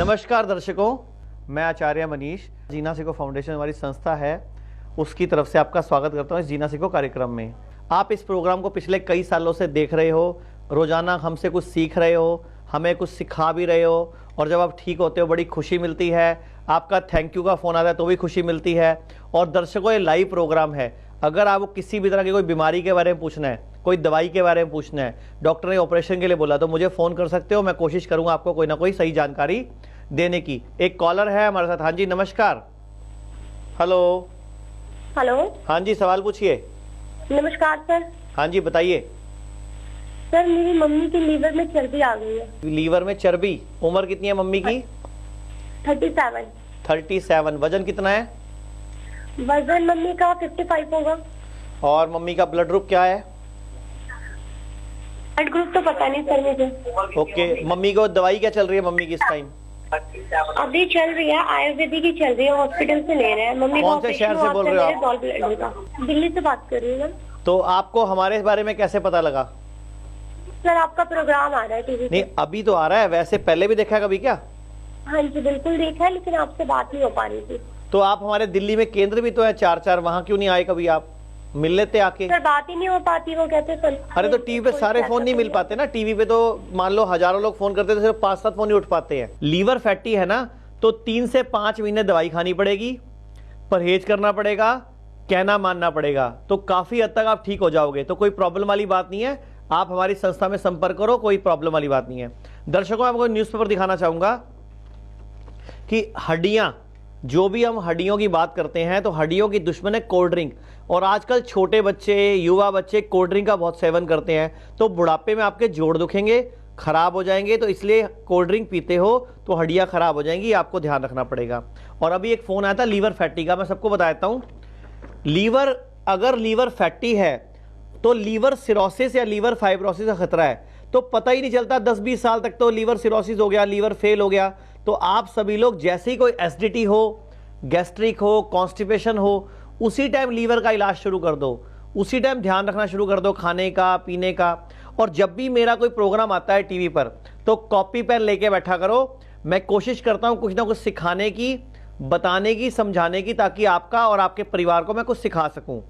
नमस्कार दर्शकों, मैं आचार्य मनीष, जीना सीखो फाउंडेशन हमारी संस्था है, उसकी तरफ से आपका स्वागत करता हूँ इस जीना सीखो कार्यक्रम में। आप इस प्रोग्राम को पिछले कई सालों से देख रहे हो, रोजाना हमसे कुछ सीख रहे हो, हमें कुछ सिखा भी रहे हो, और जब आप ठीक होते हो बड़ी खुशी मिलती है। आपका थैंक यू का फ़ोन आता है तो भी खुशी मिलती है। और दर्शकों, ये लाइव प्रोग्राम है। अगर आपको किसी भी तरह की कोई बीमारी के बारे में पूछना है, कोई दवाई के बारे में पूछना है, डॉक्टर ने ऑपरेशन के लिए बोला, तो मुझे फ़ोन कर सकते हो। मैं कोशिश करूंगा आपको कोई ना कोई सही जानकारी देने की। एक कॉलर है हमारे साथ। हाँ जी, नमस्कार। हेलो। हेलो। हाँ जी, सवाल पूछिए। नमस्कार सर। हाँ जी, बताइए। सर, मेरी मम्मी की लीवर में चर्बी आ गई है। लीवर में चर्बी। उम्र कितनी है मम्मी की? 37। 37। वजन कितना है? वजन मम्मी का 55 होगा। और मम्मी का ब्लड ग्रुप क्या है? ब्लड ग्रुप तो पता नहीं सर मुझे। ओके, मम्मी को दवाई क्या चल रही है मम्मी की इस टाइम? अभी चल रही है, आयुर्वेदिक ही चल रही है, हॉस्पिटल से ले रहे हैं। मम्मी कौन से शहर से बोल रहे हो आप? दिल्ली से बात कर रही हूँ। तो आपको हमारे बारे में कैसे पता लगा? सर, आपका प्रोग्राम आ रहा है टीवी पे। नहीं, अभी तो आ रहा है, वैसे पहले भी देखा है कभी क्या? हाँ जी, बिल्कुल देखा है, लेकिन आपसे बात नहीं हो पा रही थी। तो आप हमारे दिल्ली में केंद्र भी तो है 4-4, वहाँ क्यों नहीं आए कभी? आप मिल लेते आके। सर, बात ही नहीं हो पाती, वो कहते सर। अरे तो टीवी पे सारे फोन नहीं मिल पाते ना। टीवी पे तो मान लो हजारों लोग फोन करते, तो सिर्फ 5-7 फोन ही उठ पाते हैं। लीवर फैटी है ना, तो 3 से 5 महीने दवाई खानी पड़ेगी, परहेज करना पड़ेगा, कहना मानना पड़ेगा, तो काफी हद तक आप ठीक हो जाओगे। तो कोई प्रॉब्लम वाली बात नहीं है। आप हमारी संस्था में संपर्क करो, कोई प्रॉब्लम वाली बात नहीं है। दर्शकों, आपको न्यूज़पेपर दिखाना चाहूंगा कि हड्डियां, जो भी हम हड्डियों की बात करते हैं, तो हड्डियों की दुश्मन है कोल्ड ड्रिंक। और आजकल छोटे बच्चे, युवा बच्चे कोल्ड ड्रिंक का बहुत सेवन करते हैं, तो बुढ़ापे में आपके जोड़ दुखेंगे, खराब हो जाएंगे। तो इसलिए कोल्ड ड्रिंक पीते हो तो हड्डियां खराब हो जाएंगी, आपको ध्यान रखना पड़ेगा। और अभी एक फोन आया था लीवर फैटी का, मैं सबको बताता हूं। लीवर, अगर लीवर फैटी है तो लीवर सिरोसिस या लीवर फाइब्रोसिस का खतरा है। तो पता ही नहीं चलता, 10-20 साल तक तो लीवर सिरोसिस हो गया, लीवर फेल हो गया। तो आप सभी लोग जैसे ही कोई एसिडिटी हो, गैस्ट्रिक हो, कॉन्स्टिपेशन हो, उसी टाइम लीवर का इलाज शुरू कर दो, उसी टाइम ध्यान रखना शुरू कर दो, खाने का, पीने का। और जब भी मेरा कोई प्रोग्राम आता है टीवी पर, तो कॉपी पेन लेके बैठा करो। मैं कोशिश करता हूं कुछ ना कुछ सिखाने की, बताने की, समझाने की, ताकि आपका और आपके परिवार को मैं कुछ सिखा सकूं।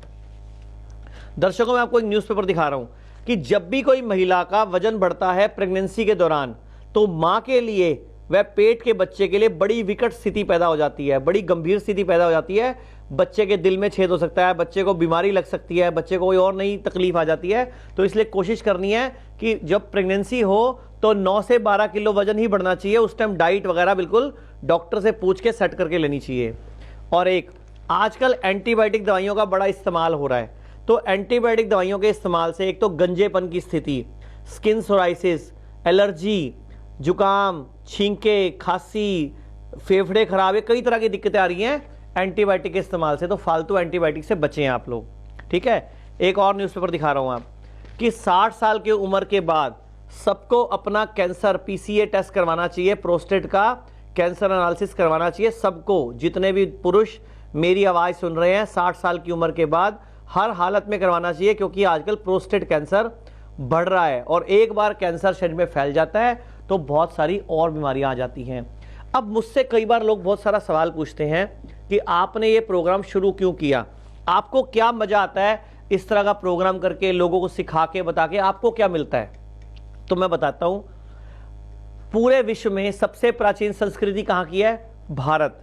दर्शकों, मैं आपको एक न्यूज़पेपर दिखा रहा हूं कि जब भी कोई महिला का वजन बढ़ता है प्रेगनेंसी के दौरान, तो मां के लिए, वह पेट के बच्चे के लिए बड़ी विकट स्थिति पैदा हो जाती है, बड़ी गंभीर स्थिति पैदा हो जाती है। बच्चे के दिल में छेद हो सकता है, बच्चे को बीमारी लग सकती है, बच्चे को कोई और नई तकलीफ आ जाती है। तो इसलिए कोशिश करनी है कि जब प्रेगनेंसी हो तो 9 से 12 किलो वजन ही बढ़ना चाहिए। उस टाइम डाइट वगैरह बिल्कुल डॉक्टर से पूछ के सेट करके लेनी चाहिए। और एक, आजकल एंटीबायोटिक दवाइयों का बड़ा इस्तेमाल हो रहा है, तो एंटीबायोटिक दवाइयों के इस्तेमाल से एक तो गंजेपन की स्थिति, स्किन सोराइसिस, एलर्जी, जुकाम, छींके, खांसी, फेफड़े खराब, कई तरह की दिक्कतें आ रही हैं एंटीबायोटिक के इस्तेमाल से। तो फालतू एंटीबायोटिक से बचें आप लोग, ठीक है। एक और न्यूज़पेपर दिखा रहा हूं आप कि 60 साल की उम्र के बाद सबको अपना कैंसर पीसीए टेस्ट करवाना चाहिए, प्रोस्टेट का कैंसर एनालिसिस करवाना चाहिए सबको। जितने भी पुरुष मेरी आवाज़ सुन रहे हैं, 60 साल की उम्र के बाद हर हालत में करवाना चाहिए, क्योंकि आजकल प्रोस्टेट कैंसर बढ़ रहा है। और एक बार कैंसर शरीर में फैल जाता है तो बहुत सारी और बीमारियां आ जाती हैं। अब मुझसे कई बार लोग बहुत सारा सवाल पूछते हैं कि आपने ये प्रोग्राम शुरू क्यों किया, आपको क्या मजा आता है इस तरह का प्रोग्राम करके, लोगों को सिखा के, बता के, आपको क्या मिलता है? तो मैं बताता हूं। पूरे विश्व में सबसे प्राचीन संस्कृति कहां की है? भारत।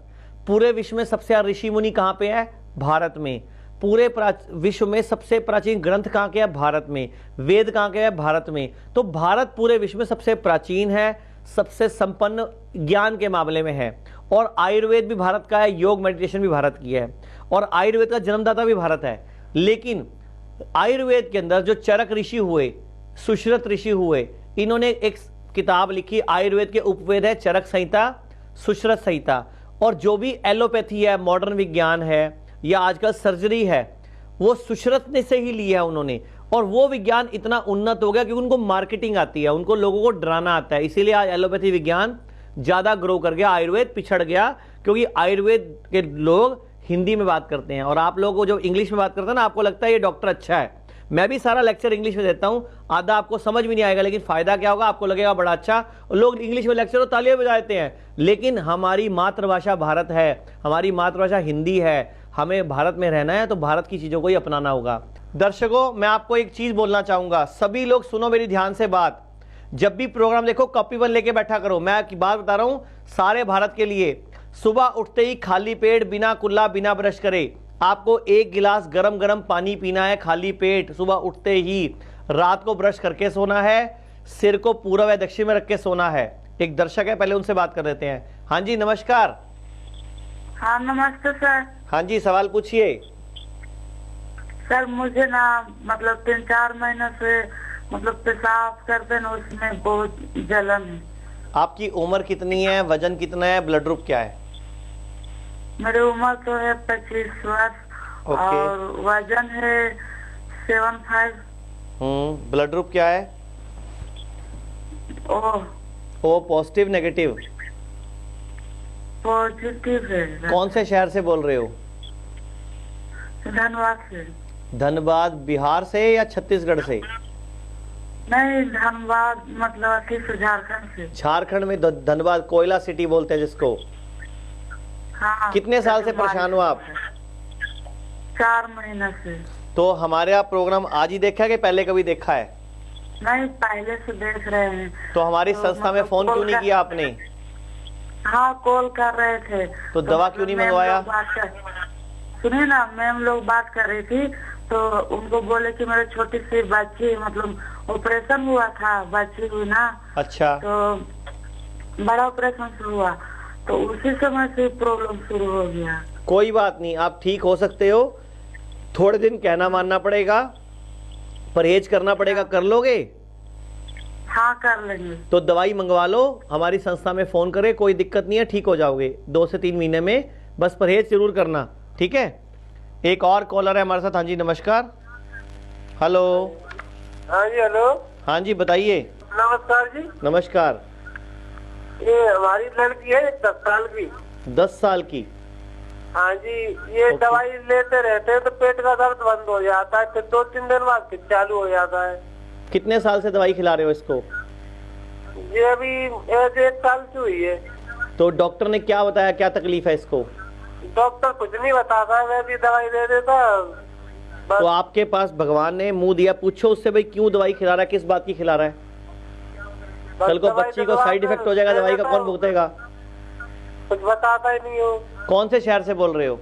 पूरे विश्व में सबसे ज्यादा ऋषि मुनि कहां पे है? भारत में। पूरे विश्व में सबसे प्राचीन ग्रंथ कहां के है? भारत में। वेद कहां के है? भारत में। तो भारत पूरे विश्व में सबसे प्राचीन है, सबसे संपन्न ज्ञान के मामले में है। और आयुर्वेद भी भारत का है, योग मेडिटेशन भी भारत की है, और आयुर्वेद का जन्मदाता भी भारत है। लेकिन आयुर्वेद के अंदर जो चरक ऋषि हुए, सुश्रुत ऋषि हुए, इन्होंने एक किताब लिखी, आयुर्वेद के उपवेद है, चरक संहिता, सुश्रुत संहिता। और जो भी एलोपैथी है, मॉडर्न विज्ञान है, या आजकल सर्जरी है, वो सुश्रुत ने से ही लिया है उन्होंने। और वो विज्ञान इतना उन्नत हो गया कि उनको मार्केटिंग आती है, उनको लोगों को डराना आता है। इसीलिए आज एलोपैथी विज्ञान ज्यादा ग्रो कर गया, आयुर्वेद पिछड़ गया, क्योंकि आयुर्वेद के लोग हिंदी में बात करते हैं। और आप लोगों को जब इंग्लिश में बात करते हैं ना, आपको लगता है ये डॉक्टर अच्छा है। मैं भी सारा लेक्चर इंग्लिश में देता हूं, आधा आपको समझ भी नहीं आएगा, लेकिन फायदा क्या होगा, आपको लगेगा बड़ा अच्छा। लोग इंग्लिश में लेक्चर और तालियां बजाते हैं, लेकिन हमारी मातृभाषा भारत है, हमारी मातृभाषा हिंदी है। हमें भारत में रहना है तो भारत की चीज़ों को ही अपनाना होगा। दर्शकों, मैं आपको एक चीज़ बोलना चाहूँगा, सभी लोग सुनो मेरी ध्यान से बात। जब भी प्रोग्राम देखो कॉपी वन लेके बैठा करो। मैं एक बात बता रहा हूँ सारे भारत के लिए, सुबह उठते ही खाली पेट, बिना कुल्ला, बिना ब्रश करे आपको 1 गिलास गरम गरम पानी पीना है, खाली पेट सुबह उठते ही। रात को ब्रश करके सोना है, सिर को पूर्व या दक्षिण में रख के सोना है। एक दर्शक है, पहले उनसे बात कर लेते हैं। हाँ जी, नमस्कार। हाँ नमस्ते सर। हाँ जी, सवाल पूछिए। सर मुझे ना मतलब 3-4 महीने से मतलब पेशाब करते ना, उसमें बहुत जलन है। आपकी उम्र कितनी है, वजन कितना है, ब्लड ग्रुप क्या है? मेरी उम्र तो है 25 वर्ष और वजन है 75। ब्लड ग्रुप क्या है? O positive negative? पॉजिटिव है। कौन से शहर से बोल रहे हो? धनबाद से। धनबाद बिहार से या छत्तीसगढ़ से? नहीं, धनबाद मतलब से झारखंड से। झारखंड में धनबाद कोयला सिटी बोलते हैं जिसको। हाँ। कितने साल से परेशान हो आप? 4 महीने से। तो हमारे आप प्रोग्राम आज ही देखा है कि पहले कभी देखा है? नहीं, पहले से देख रहे हैं। तो हमारी संस्था में फोन क्यों नहीं किया आपने? हाँ, कॉल कर रहे थे। तो दवा क्यों नहीं मंगवाया? सुनिए ना, मैम लोग बात कर रही थी तो उनको बोले कि मेरे छोटी सी बच्ची मतलब ऑपरेशन हुआ था, बच्ची हुई ना। अच्छा। तो बड़ा ऑपरेशन हुआ तो उसी समय से प्रॉब्लम शुरू हो गया। कोई बात नहीं, आप ठीक हो सकते हो। थोड़े दिन कहना मानना पड़ेगा, परहेज करना पड़ेगा। कर लोगे? हाँ कर लेंगे। तो दवाई मंगवा लो, हमारी संस्था में फोन करें, कोई दिक्कत नहीं है, ठीक हो जाओगे 2 से 3 महीने में। बस परहेज जरूर करना, ठीक है। एक और कॉलर है हमारे साथ। हाँ जी, नमस्कार। हेलो। हाँ जी, हेलो। हाँ जी, बताइए। नमस्कार जी। नमस्कार। ये हमारी लड़की है 10 साल की। 10 साल की? हाँ जी, ये दवाई लेते रहते हैं तो पेट का दर्द बंद हो जाता है, फिर 2-3 दिन बाद फिर चालू हो जाता है। कितने साल से दवाई खिला रहे हो इसको? ये अभी 1 साल की हुई है। तो डॉक्टर ने क्या बताया, क्या तकलीफ है इसको? डॉक्टर कुछ नहीं बताता, वैसे दवाई दे देता। तो आपके पास भगवान ने मुंह दिया, पूछो उससे भाई क्यों दवाई खिला रहा है, किस बात की खिला रहा है? कल को बच्ची को साइड इफेक्ट हो जाएगा, दवाई का कौन भुगतेगा? कुछ बताता ही नहीं हो। कौन से शहर से बोल रहे हो?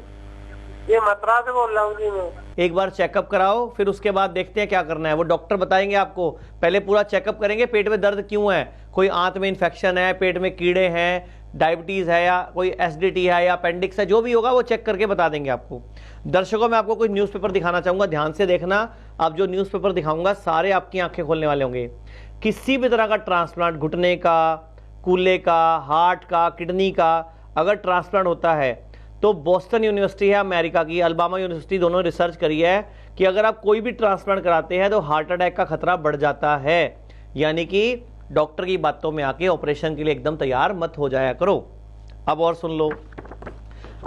ये मथुरा से बोल रहा हूँ जी मैं। एक बार चेकअप कराओ, फिर उसके बाद देखते हैं क्या करना है। वो डॉक्टर बताएंगे आपको। पहले पूरा चेकअप करेंगे, पेट में दर्द क्यों है, कोई आंत में इन्फेक्शन है, पेट में कीड़े हैं, डायबिटीज है या कोई एसिडिटी है या अपेंडिक्स है, जो भी होगा वो चेक करके बता देंगे आपको। दर्शकों, मैं आपको कोई न्यूज़पेपर दिखाना चाहूंगा, ध्यान से देखना। अब जो न्यूज़पेपर दिखाऊंगा सारे आपकी आंखें खोलने वाले होंगे। किसी भी तरह का ट्रांसप्लांट, घुटने का, कूल्हे का, हार्ट का, किडनी का, अगर ट्रांसप्लांट होता है तो बोस्टन यूनिवर्सिटी है अमेरिका की, अल्बामा यूनिवर्सिटी, दोनों रिसर्च करी है कि अगर आप कोई भी ट्रांसप्लांट कराते हैं तो हार्ट अटैक का खतरा बढ़ जाता है। यानी कि डॉक्टर की बातों में आके ऑपरेशन के लिए एकदम तैयार मत हो जाया करो। अब और सुन लो,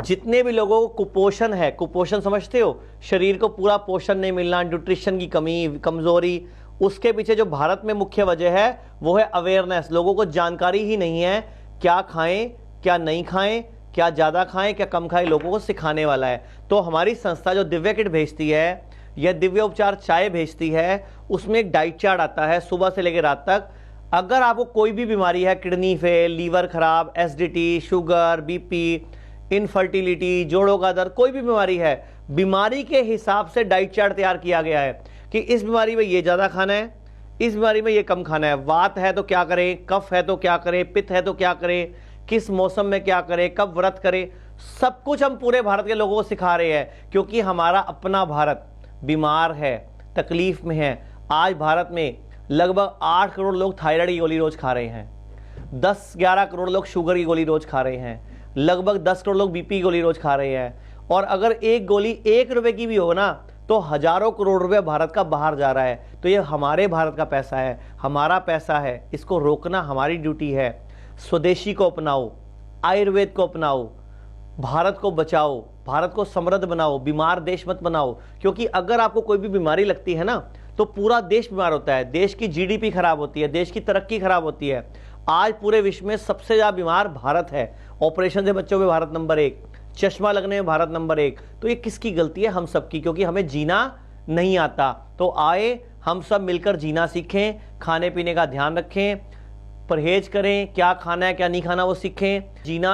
जितने भी लोगों को कुपोषण है, कुपोषण समझते हो, शरीर को पूरा पोषण नहीं मिलना, न्यूट्रिशन की कमी, कमजोरी, उसके पीछे जो भारत में मुख्य वजह है वो है अवेयरनेस। लोगों को जानकारी ही नहीं है क्या खाएं, क्या नहीं खाएं, क्या ज़्यादा खाएं, क्या कम खाएं, लोगों को सिखाने वाला है। तो हमारी संस्था जो दिव्य किट भेजती है या दिव्य उपचार चाय भेजती है, उसमें एक डाइट चार्ट आता है सुबह से लेकर रात तक। अगर आपको कोई भी बीमारी है, किडनी फेल, लीवर खराब, एसिडिटी, शुगर, बीपी, इनफर्टिलिटी, जोड़ों का दर्द, कोई भी बीमारी है, बीमारी के हिसाब से डाइट चार्ट तैयार किया गया है कि इस बीमारी में ये ज़्यादा खाना है, इस बीमारी में ये कम खाना है, वात है तो क्या करें, कफ है तो क्या करें, पित्त है तो क्या करें, किस मौसम में क्या करें, कब व्रत करें, सब कुछ हम पूरे भारत के लोगों को सिखा रहे हैं। क्योंकि हमारा अपना भारत बीमार है, तकलीफ में है। आज भारत में लगभग 8 करोड़ लोग थायराइड की गोली रोज खा रहे हैं, 10-11 करोड़ लोग शुगर की गोली रोज खा रहे हैं, लगभग 10 करोड़ लोग बीपी की गोली रोज खा रहे हैं। और अगर एक गोली 1 रुपए की भी हो ना तो हजारों करोड़ रुपए भारत का बाहर जा रहा है। तो ये हमारे भारत का पैसा है, हमारा पैसा है, इसको रोकना हमारी ड्यूटी है। स्वदेशी को अपनाओ, आयुर्वेद को अपनाओ, भारत को बचाओ, भारत को समृद्ध बनाओ, बीमार देश मत बनाओ। क्योंकि अगर आपको कोई भी बीमारी लगती है ना तो पूरा देश बीमार होता है, देश की जीडीपी खराब होती है, देश की तरक्की खराब होती है। आज पूरे विश्व में सबसे ज्यादा बीमार भारत है। ऑपरेशन से बच्चों में भारत नंबर 1, चश्मा लगने में भारत नंबर 1। तो ये किसकी गलती है? हम सबकी, क्योंकि हमें जीना नहीं आता। तो आए हम सब मिलकर जीना सीखें, खाने पीने का ध्यान रखें, परहेज करें, क्या खाना है क्या नहीं खाना वो सीखें, जीना